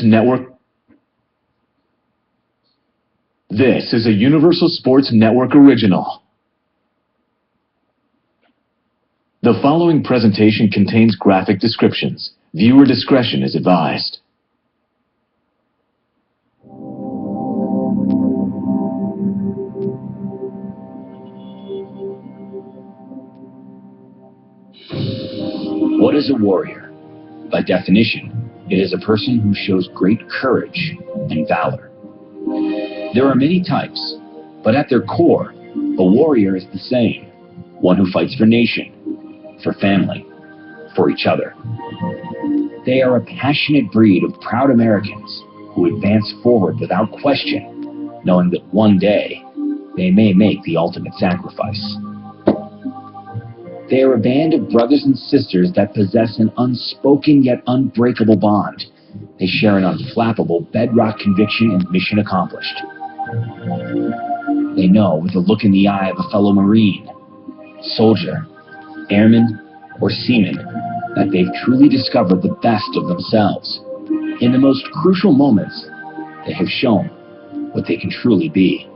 Sports Network. This is a Universal Sports Network original. The following presentation contains graphic descriptions. Viewer discretion is advised. What is a warrior? By definition, it is a person who shows great courage and valor. There are many types, but at their core, a warrior is the same. One who fights for nation, for family, for each other. They are a passionate breed of proud Americans who advance forward without question, knowing that one day they may make the ultimate sacrifice. They are a band of brothers and sisters that possess an unspoken yet unbreakable bond. They share an unflappable bedrock conviction and mission accomplished. They know with the look in the eye of a fellow Marine, soldier, airman, or seaman that they've truly discovered the best of themselves. In the most crucial moments, they have shown what they can truly be.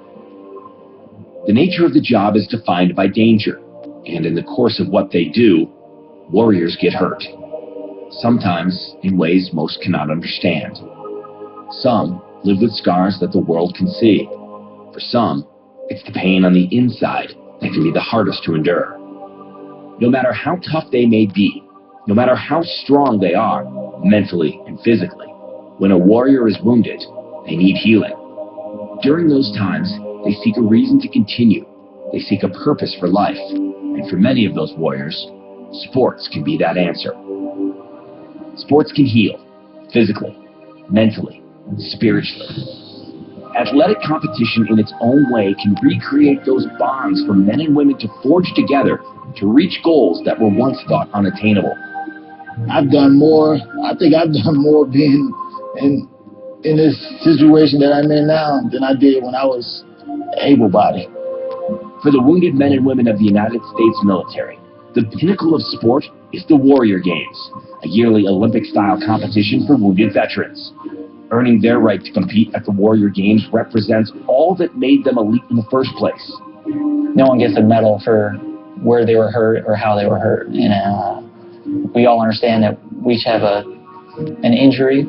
The nature of the job is defined by danger. And in the course of what they do, warriors get hurt. Sometimes in ways most cannot understand. Some live with scars that the world can see. For some, it's the pain on the inside that can be the hardest to endure. No matter how tough they may be, no matter how strong they are, mentally and physically, when a warrior is wounded, they need healing. During those times, they seek a reason to continue. They seek a purpose for life. And for many of those warriors, sports can be that answer. Sports can heal, physically, mentally, spiritually. Athletic competition in its own way can recreate those bonds for men and women to forge together to reach goals that were once thought unattainable. I've done more, I think I've done more being in this situation that I'm in now than I did when I was able-bodied. For the wounded men and women of the United States military, the pinnacle of sport is the Warrior Games, a yearly Olympic-style competition for wounded veterans. Earning their right to compete at the Warrior Games represents all that made them elite in the first place. No one gets a medal for where they were hurt or how they were hurt. And we all understand that we each have an injury,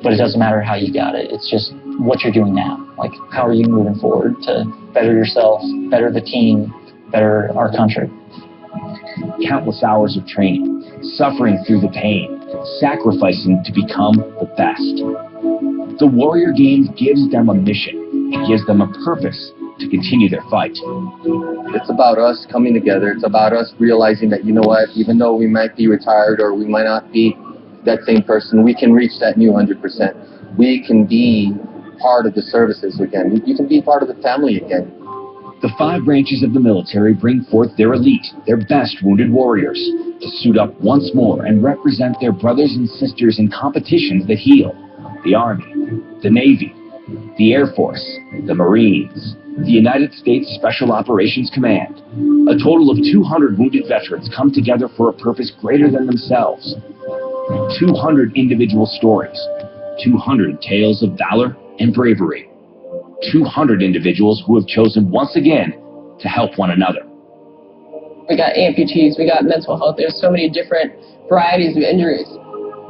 but it doesn't matter how you got it. It's just what you're doing now. Like, how are you moving forward to better yourself, better the team, better our country? Countless hours of training, suffering through the pain, sacrificing to become the best. The Warrior Games gives them a mission. It gives them a purpose to continue their fight. It's about us coming together. It's about us realizing that, you know what, even though we might be retired or we might not be that same person, we can reach that new 100%. We can be part of the services again. You can be part of the family again. The 5 branches of the military bring forth their elite, their best wounded warriors, to suit up once more and represent their brothers and sisters in competitions that heal. The Army, the Navy, the Air Force, the Marines, the United States Special Operations Command. A total of 200 wounded veterans come together for a purpose greater than themselves. 200 individual stories, 200 tales of valor and bravery. 200 individuals who have chosen once again to help one another. We got amputees, we got mental health. There's so many different varieties of injuries.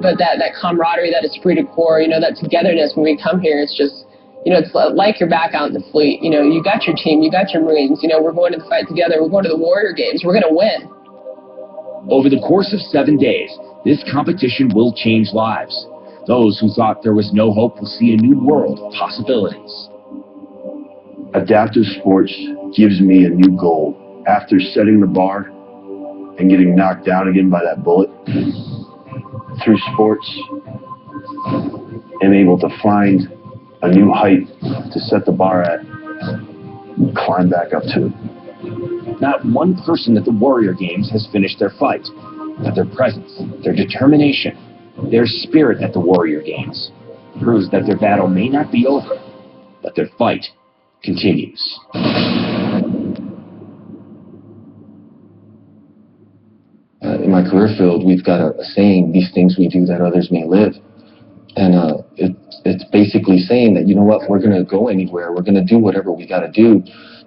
But that camaraderie, that esprit de corps, that togetherness when we come here, it's just, it's like you're back out in the fleet. You got your team, you got your Marines. We're going to the fight together. We're going to the Warrior Games. We're going to win. Over the course of 7 days, this competition will change lives. Those who thought there was no hope will see a new world of possibilities. Adaptive sports gives me a new goal. After setting the bar and getting knocked down again by that bullet, through sports, I'm able to find a new height to set the bar at and climb back up to it. Not one person at the Warrior Games has finished their fight, but their presence, their determination, their spirit at the Warrior Games proves that their battle may not be over, but their fight continues. In my career field, we've got a saying, these things we do that others may live. And it's basically saying that, you know what, we're going to go anywhere. We're going to do whatever we got to do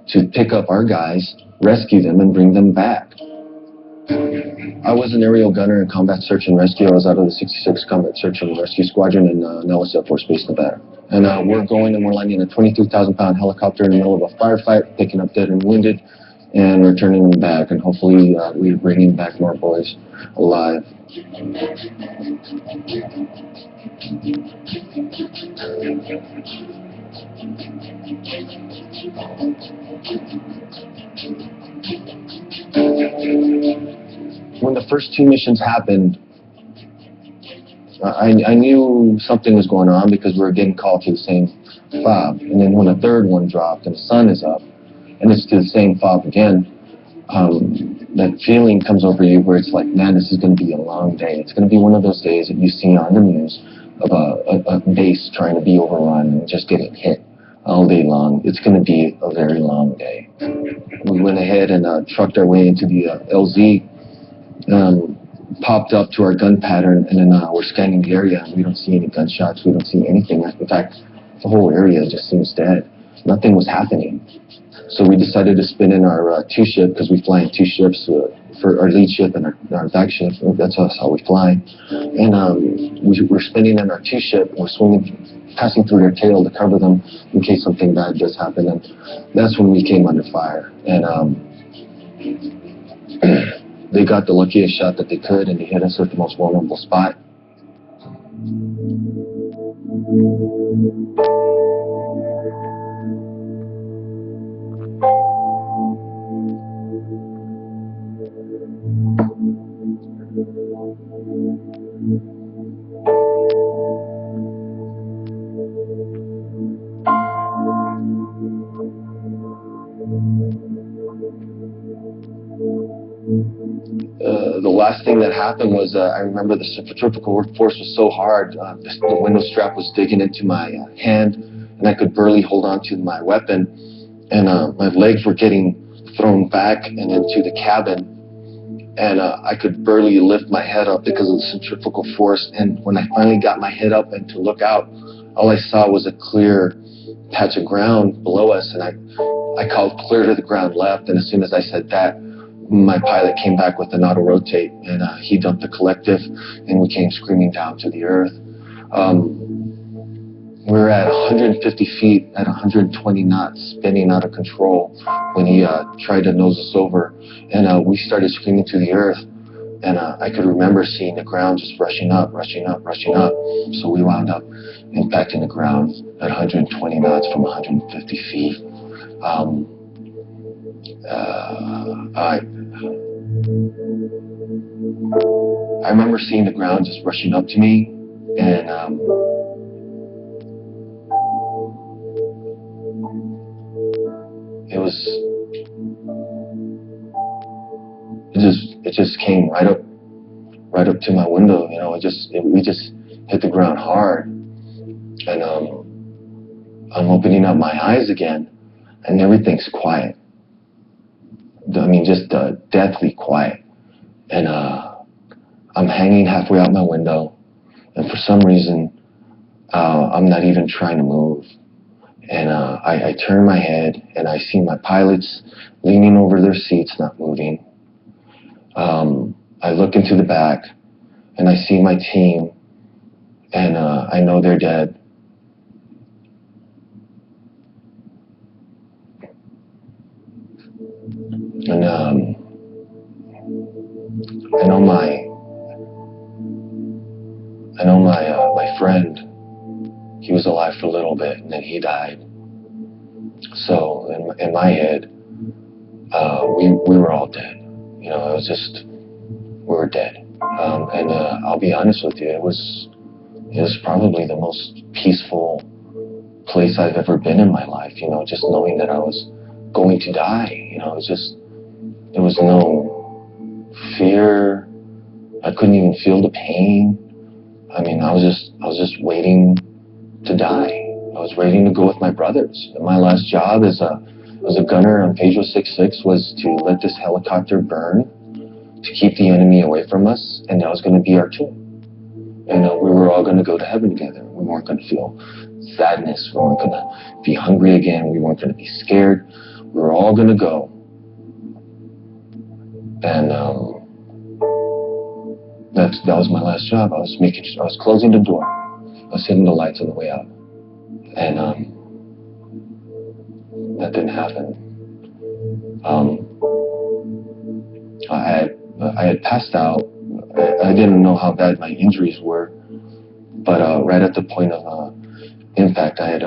to pick up our guys, rescue them, and bring them back. I was an aerial gunner in Combat Search and Rescue. I was out of the 66th Combat Search and Rescue Squadron in Nellis Air Force Base, Nevada. And we're going and we're landing a 23,000-pound helicopter in the middle of a firefight, picking up dead and wounded, and returning them back. And hopefully we're bringing back more boys alive. When the first 2 missions happened, I knew something was going on because we were getting called to the same fob. And then when the 3rd one dropped and the sun is up, and it's to the same fob again, that feeling comes over you where it's like, man, this is going to be a long day. It's going to be one of those days that you see on the news of a base trying to be overrun and just getting hit all day long. It's going to be a very long day. We went ahead and trucked our way into the LZ, popped up to our gun pattern, and then we're scanning the area, and we don't see any gunshots. We don't see anything. In fact, the whole area just seems dead. Nothing was happening. So we decided to spin in our 2 ship, because we fly in 2 ships, for our lead ship and our back ship. That's how we fly. And we're spinning in our 2 ship. We're swinging, passing through their tail to cover them in case something bad does happen. And that's when we came under fire. And they got the luckiest shot that they could, and they hit us at the most vulnerable spot. The last thing that happened was I remember the centrifugal force was so hard, the window strap was digging into my hand, and I could barely hold on to my weapon, and my legs were getting thrown back and into the cabin, and I could barely lift my head up because of the centrifugal force. And when I finally got my head up and to look out, all I saw was a clear patch of ground below us, and I called clear to the ground left, and as soon as I said that, my pilot came back with an auto-rotate, and he dumped the collective, and we came screaming down to the earth. We were at 150 feet at 120 knots, spinning out of control when he tried to nose us over, and we started screaming to the earth, and I could remember seeing the ground just rushing up, rushing up, rushing up. So we wound up impacting the ground at 120 knots from 150 feet. I remember seeing the ground just rushing up to me, and it just came right up to my window. You know, we just hit the ground hard, and I'm opening up my eyes again, and everything's quiet. I mean, just deathly quiet. And I'm hanging halfway out my window, and for some reason, I'm not even trying to move. And I turn my head, and I see my pilots leaning over their seats, not moving. I look into the back, and I see my team, and I know they're dead. And I know my friend, he was alive for a little bit, and then he died. So in my head, we were all dead. You know, it was just, we were dead. And I'll be honest with you, it was probably the most peaceful place I've ever been in my life. You know, just knowing that I was going to die. You know, there was no fear. I couldn't even feel the pain. I mean, I was just waiting to die. I was waiting to go with my brothers. And my last job as a gunner on Pedro 66 was to let this helicopter burn, to keep the enemy away from us, and that was going to be our tomb. And we were all going to go to heaven together. We weren't going to feel sadness. We weren't going to be hungry again. We weren't going to be scared. We were all going to go. And that was my last job. I was closing the door. I was hitting the lights on the way out. And that didn't happen. I had passed out. I didn't know how bad my injuries were, but right at the point of impact, I had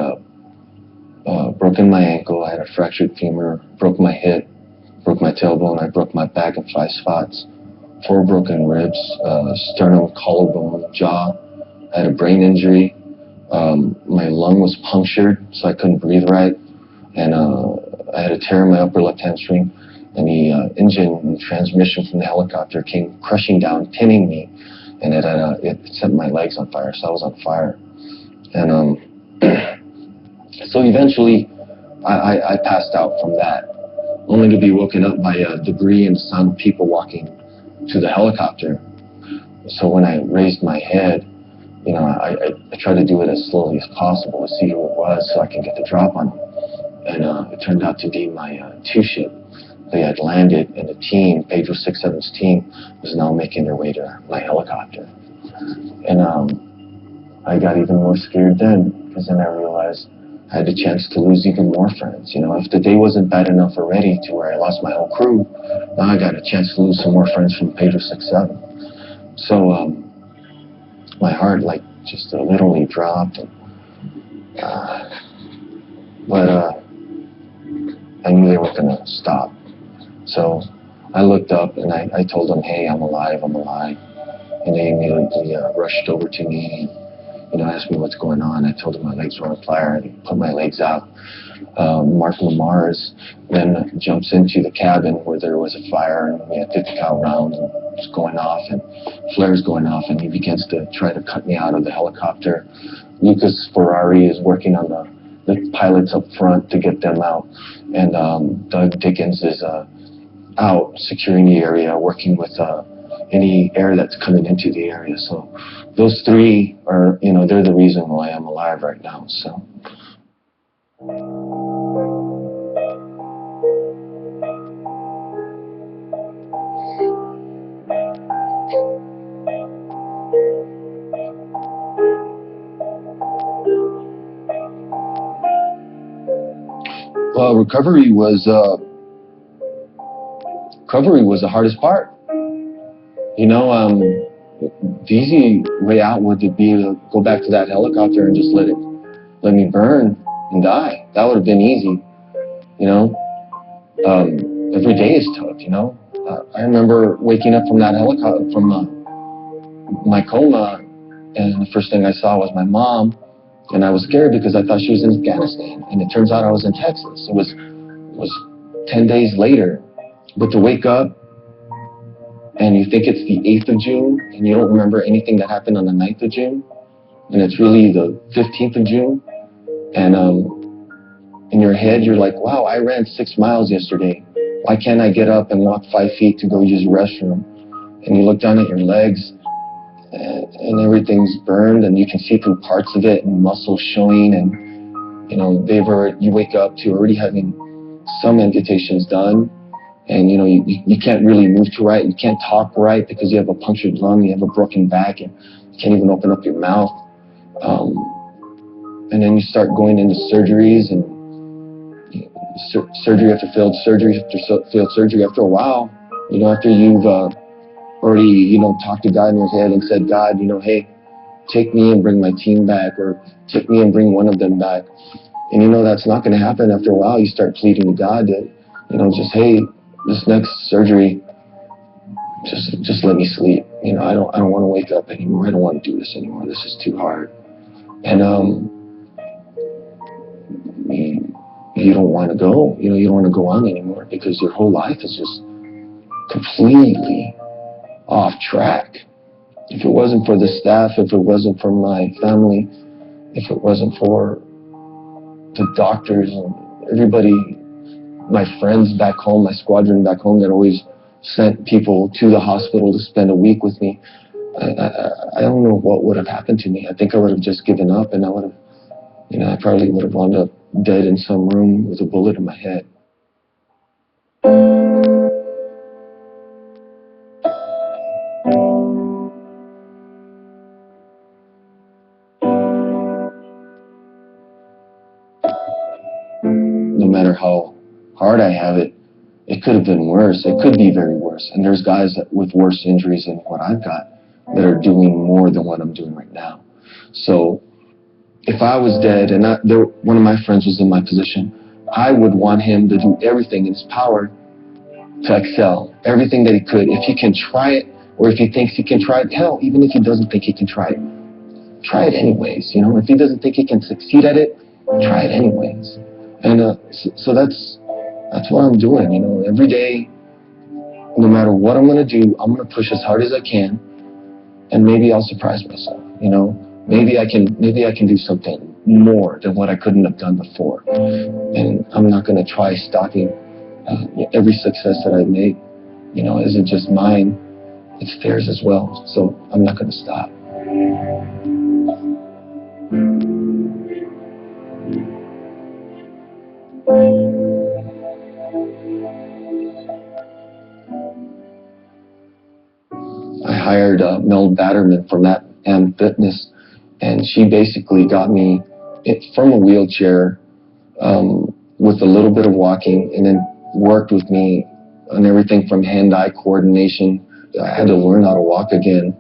broken my ankle, I had a fractured femur, broke my hip, broke my tailbone, I broke my back in 5 spots, 4 broken ribs, sternum, collarbone, jaw. I had a brain injury. My lung was punctured, so I couldn't breathe right, and I had a tear in my upper left hamstring. And the engine and transmission from the helicopter came crushing down, pinning me, and it set my legs on fire, so I was on fire. And so eventually, I passed out from that, only to be woken up by debris and the sound of people walking to the helicopter. So when I raised my head, you know, I tried to do it as slowly as possible to see who it was so I can get the drop on them. And it turned out to be my 2-ship. They had landed, and the team, Pedro 67's team, was now making their way to my helicopter. And I got even more scared then, because then I realized I had the chance to lose even more friends. You know, if the day wasn't bad enough already to where I lost my whole crew, now I got a chance to lose some more friends from Pedro 67. So my heart, like, just literally dropped. And, but I knew they weren't going to stop. So I looked up and I told them, hey, I'm alive, I'm alive. And they immediately rushed over to me and, you know, asked me what's going on. I told them my legs were on fire and they put my legs out. Mark Lamar's then jumps into the cabin where there was a fire and we had 50 cal rounds and it was going off and flares going off, and he begins to try to cut me out of the helicopter. Lucas Ferrari is working on the pilots up front to get them out, and Doug Dickens is out securing the area, working with any air that's coming into the area. So those 3 are, you know, they're the reason why I'm alive right now. So. Well, recovery was the hardest part. You know, the easy way out would be to go back to that helicopter and just let me burn and die. That would have been easy. You know, every day is tough. You know, I remember waking up from that helicopter, from my coma, and the first thing I saw was my mom, and I was scared because I thought she was in Afghanistan, and it turns out I was in Texas. It was 10 days later. But to wake up and you think it's the 8th of June and you don't remember anything that happened on the 9th of June, and it's really the 15th of June, and in your head you're like, wow, I ran 6 miles yesterday. Why can't I get up and walk 5 feet to go use the restroom? And you look down at your legs and everything's burned and you can see through parts of it and muscles showing, and you know, you wake up to already having some amputations done. And, you know, you can't really move to right. You can't talk right because you have a punctured lung, you have a broken back, and you can't even open up your mouth. And then you start going into surgeries, and surgery after failed surgery after failed surgery. After a while, you know, after you've already, you know, talked to God in your head and said, God, you know, hey, take me and bring my team back, or take me and bring one of them back. And, you know, that's not going to happen. After a while, you start pleading to God that, you know, just, hey, this next surgery, just let me sleep. You know, I don't want to wake up anymore. I don't want to do this anymore. This is too hard. And you don't want to go. You know, you don't want to go on anymore because your whole life is just completely off track. If it wasn't for the staff, if it wasn't for my family, if it wasn't for the doctors and everybody, my friends back home, my squadron back home that always sent people to the hospital to spend a week with me, I don't know what would have happened to me. I think I would have just given up, and I would have, I probably would have wound up dead in some room with a bullet in my head. No matter how hard I have it, it could have been worse. It could be very worse. And there's guys with worse injuries than what I've got that are doing more than what I'm doing right now. So if I was dead and one of my friends was in my position, I would want him to do everything in his power to excel, everything that he could. If he can try it, or if he thinks he can try it, hell, even if he doesn't think he can try it anyways. If he doesn't think he can succeed at it, try it anyways. And so that's what I'm doing. Every day, no matter what I'm going to do, I'm going to push as hard as I can, and maybe I'll surprise myself. Maybe I can do something more than what I couldn't have done before. And I'm not going to try stopping every success that I've made. Isn't just mine; it's theirs as well. So I'm not going to stop. I hired Mel Batterman from that M Fitness, and she basically got me from a wheelchair with a little bit of walking, and then worked with me on everything from hand-eye coordination. I had to learn how to walk again,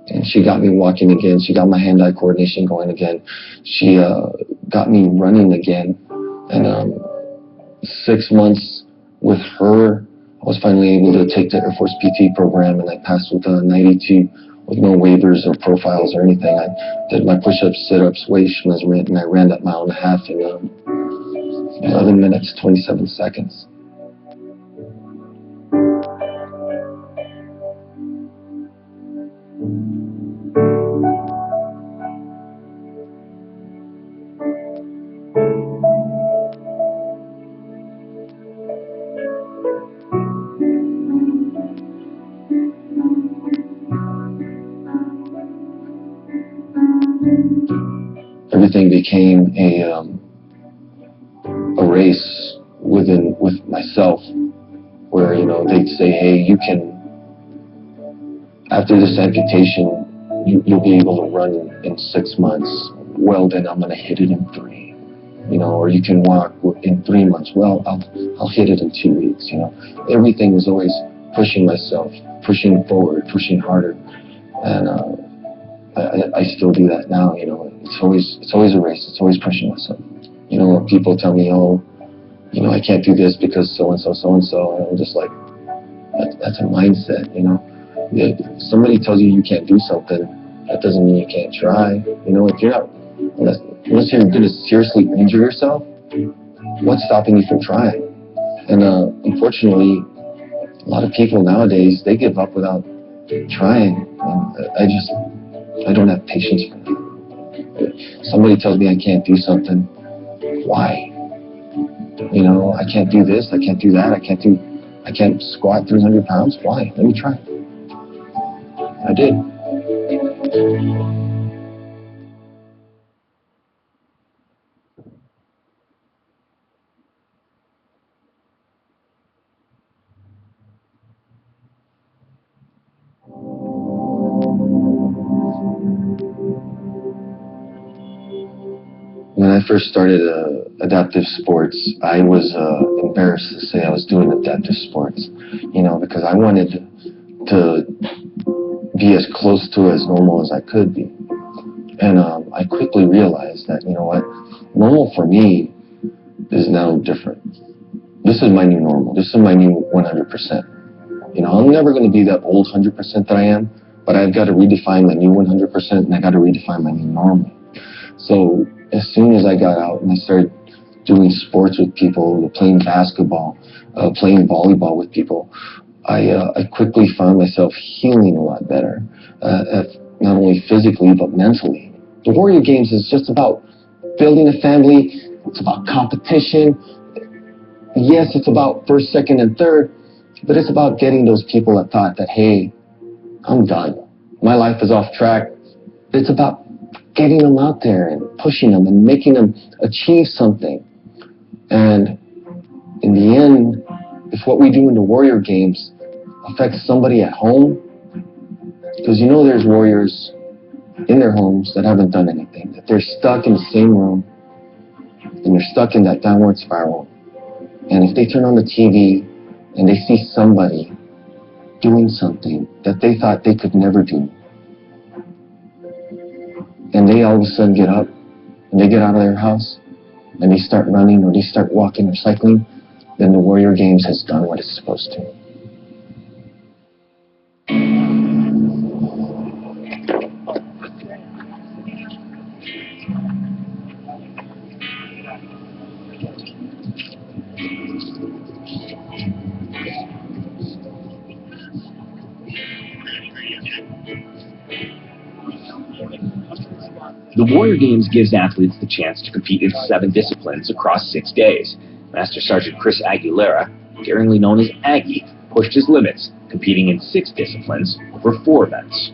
and she got me walking again. She got my hand-eye coordination going again. She got me running again, and 6 months with her, I was finally able to take the Air Force PT program, and I passed with a 92 with no waivers or profiles or anything. I did my push-ups, sit-ups, waist measurement, and I ran that 1.5 miles in 11 minutes, 27 seconds. Everything became a race with myself, where they'd say, hey, you can, after this amputation, you'll be able to run in 6 months. Well, then I'm going to hit it in 3, or you can walk in 3 months. Well, I'll hit it in 2 weeks. Everything was always pushing myself, pushing forward, pushing harder, and I still do that now. It's always a race. It's always pushing myself. People tell me, oh, I can't do this because so and so, and I'm just like, that's a mindset. If somebody tells you you can't do something, that doesn't mean you can't try. If you're not, unless you're going to seriously injure yourself, what's stopping you from trying? And unfortunately, a lot of people nowadays, they give up without trying. I don't have patience for that. Somebody tells me I can't do something, why? I can't do this, I can't do that, I can't squat 300 pounds, why? Let me try. I did. When I first started adaptive sports, I was embarrassed to say I was doing adaptive sports, because I wanted to be as close to as normal as I could be. And I quickly realized that, normal for me is now different. This is my new normal. This is my new 100%. I'm never going to be that old 100% that I am, but I've got to redefine my new 100%, and I got to redefine my new normal. So as soon as I got out and I started doing sports with people, playing basketball, playing volleyball with people, I quickly found myself healing a lot better, not only physically but mentally. The Warrior Games is just about building a family. It's about competition. Yes, it's about first, second, and third, but it's about getting those people that thought that, hey, I'm done. my life is off track. It's about getting them out there and pushing them and making them achieve something. And in the end, if what we do in the Warrior Games affects somebody at home, because you know there's warriors in their homes that haven't done anything, that they're stuck in the same room and they're stuck in that downward spiral. And if they turn on the TV and they see somebody doing something that they thought they could never do, and they all of a sudden get up and they get out of their house and they start running or they start walking or cycling, then the Warrior Games has done what it's supposed to. The Warrior Games gives athletes the chance to compete in 7 disciplines across 6 days. Master Sergeant Chris Aguilera, daringly known as Aggie, pushed his limits, competing in 6 disciplines over 4 events.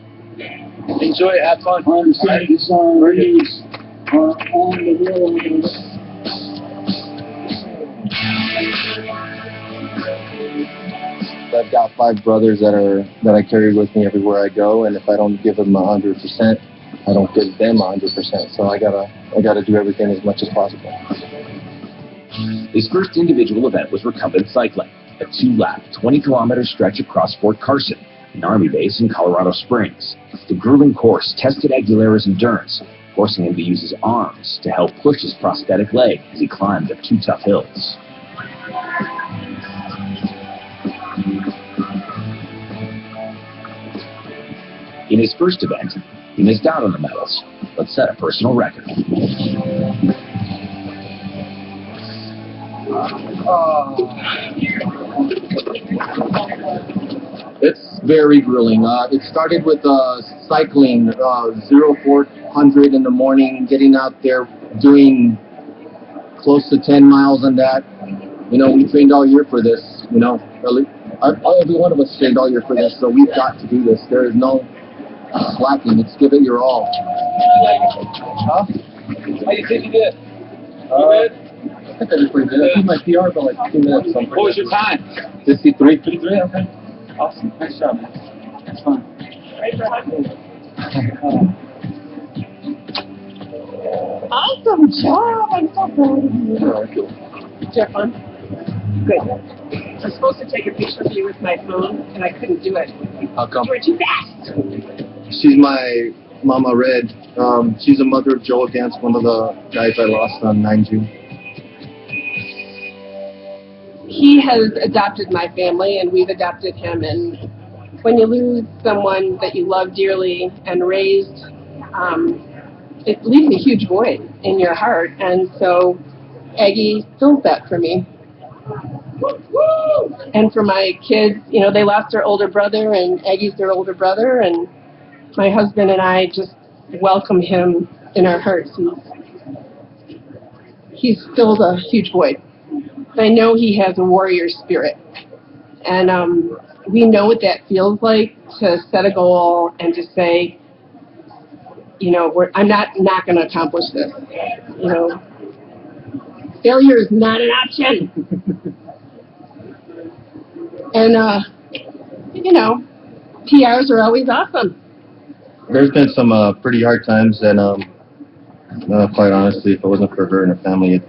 Enjoy it, have fun. I'm saying the song reads on the wheel. I've got 5 brothers that I carry with me everywhere I go, and if I don't give them 100%, I don't give them 100%. So I gotta do everything as much as possible. His first individual event was recumbent cycling, a 2-lap, 20-kilometer stretch across Fort Carson, an Army base in Colorado Springs. The grueling course tested Aguilera's endurance, forcing him to use his arms to help push his prosthetic leg as he climbed up 2 tough hills. In his first event, he missed out on the medals, but set a personal record. It's very grueling. It started with cycling, 0-400 in the morning, getting out there, doing close to 10 miles on that. You know, we trained all year for this, you know. Every one of us trained all year for this, so we've got to do this. There is no slacking. It's give it your all. Huh? How you think you did? I think I did pretty good. I did my PR for like 2 minutes. What was your time? 53. 53, okay. Awesome. Nice job, man. That's fun. Awesome job. I'm so proud of you. Did you have fun? Good. I was supposed to take a picture of you with my phone, and I couldn't do it. How come? You were too fast. She's my Mama Red. She's a mother of Joe against one of the guys I lost on 9 June. He has adopted my family, and we've adopted him. And when you lose someone that you love dearly and raised, it leaves a huge void in your heart. And so Aggie fills that for me. And for my kids, you know, they lost their older brother, and Aggie's their older brother, and my husband and I just welcome him in our hearts. He's filled a huge void. I know he has a warrior spirit, and we know what that feels like, to set a goal and to say, you know, I'm not going to accomplish this. You know, failure is not an option. And you know, PRs are always awesome. There's been some pretty hard times, and quite honestly, if it wasn't for her and her family,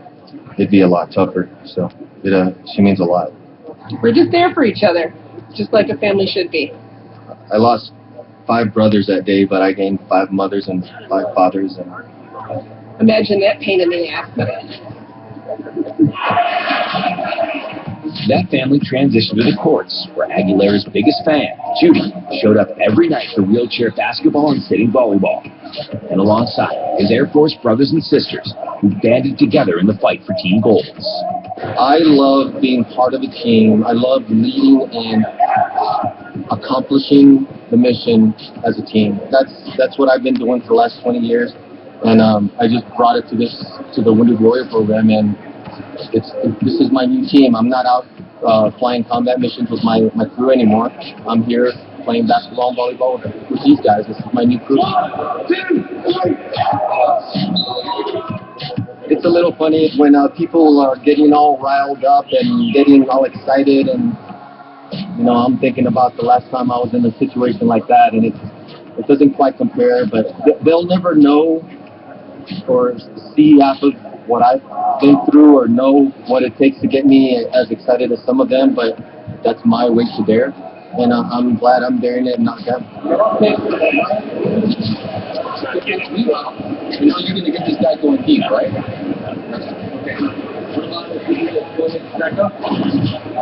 it'd be a lot tougher. So she means a lot. We're just there for each other, just like a family should be. I lost 5 brothers that day, but I gained 5 mothers and 5 fathers. And imagine that pain in the ass. That family transitioned to the courts, where Aguilera's biggest fan, Judy, showed up every night for wheelchair basketball and sitting volleyball. And alongside his Air Force brothers and sisters, who banded together in the fight for team goals. I love being part of a team. I love leading and accomplishing the mission as a team. That's what I've been doing for the last 20 years. And I just brought it to the Wounded Warrior program, and this is my new team. I'm not out flying combat missions with my crew anymore. I'm here playing basketball and volleyball with these guys. This is my new crew. It's a little funny when people are getting all riled up and getting all excited, and you know, I'm thinking about the last time I was in a situation like that, and it doesn't quite compare, but they'll never know or see half of what I've been through or know what it takes to get me as excited as some of them, but that's my way to dare, and I'm glad I'm daring it and not them. You know you're going to get this guy going deep, right? Okay.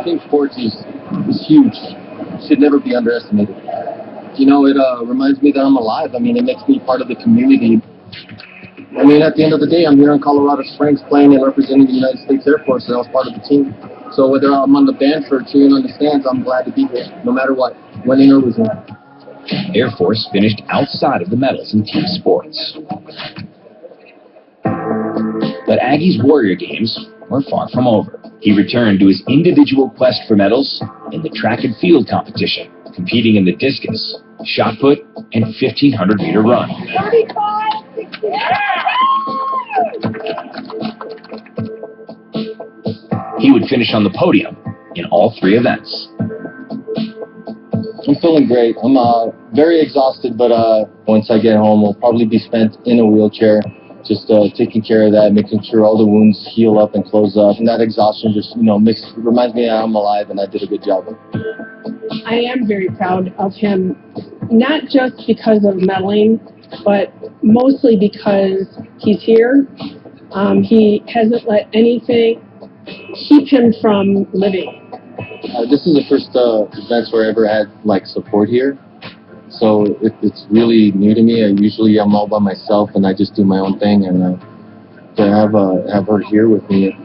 Team sports is huge. Should never be underestimated. You know, it reminds me that I'm alive. I mean, it makes me part of the community. I mean, at the end of the day, I'm here in Colorado Springs playing and representing the United States Air Force, and I was part of the team. So whether I'm on the bench or cheering on the stands, I'm glad to be here, no matter what, winning or losing. Air Force finished outside of the medals in team sports. But Aggie's Warrior Games were far from over. He returned to his individual quest for medals in the track and field competition, competing in the discus, shot put, and 1,500-meter run. 35, 60. He would finish on the podium in all 3 events. I'm feeling great. I'm very exhausted, but once I get home, I'll probably be spent in a wheelchair, just taking care of that, making sure all the wounds heal up and close up. And that exhaustion just, you know, reminds me that I'm alive and I did a good job. I am very proud of him, not just because of medaling, but mostly because he's here. He hasn't let anything keep him from living. This is the first events where I ever had like support here, so it's really new to me. Usually I'm all by myself and I just do my own thing, and to have her here with me,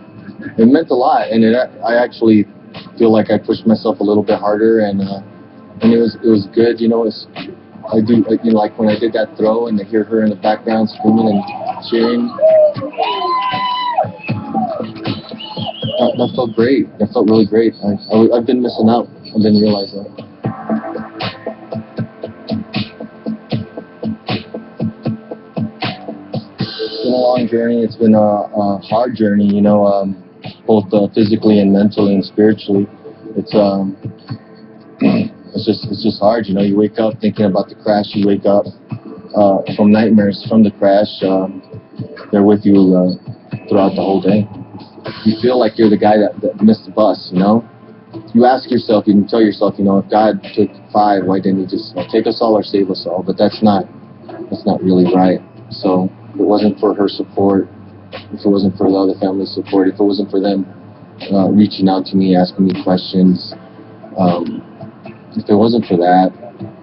it meant a lot. And I actually feel like I pushed myself a little bit harder, and it was good. You know, I do, you know, like when I did that throw and to hear her in the background screaming and cheering. That felt great. That felt really great. I've been missing out. I didn't realize that. It's been a long journey. It's been a hard journey, you know, both physically and mentally and spiritually. It's just hard, you know. You wake up thinking about the crash. You wake up from nightmares from the crash. They're with you throughout the whole day. You feel like you're the guy that missed the bus, you know? You ask yourself, you can tell yourself, you know, if God took 5, why didn't he just take us all or save us all? But that's not really right. So if it wasn't for her support, if it wasn't for the other family's support, if it wasn't for them reaching out to me, asking me questions, if it wasn't for that,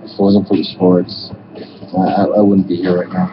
if it wasn't for the sports, I wouldn't be here right now.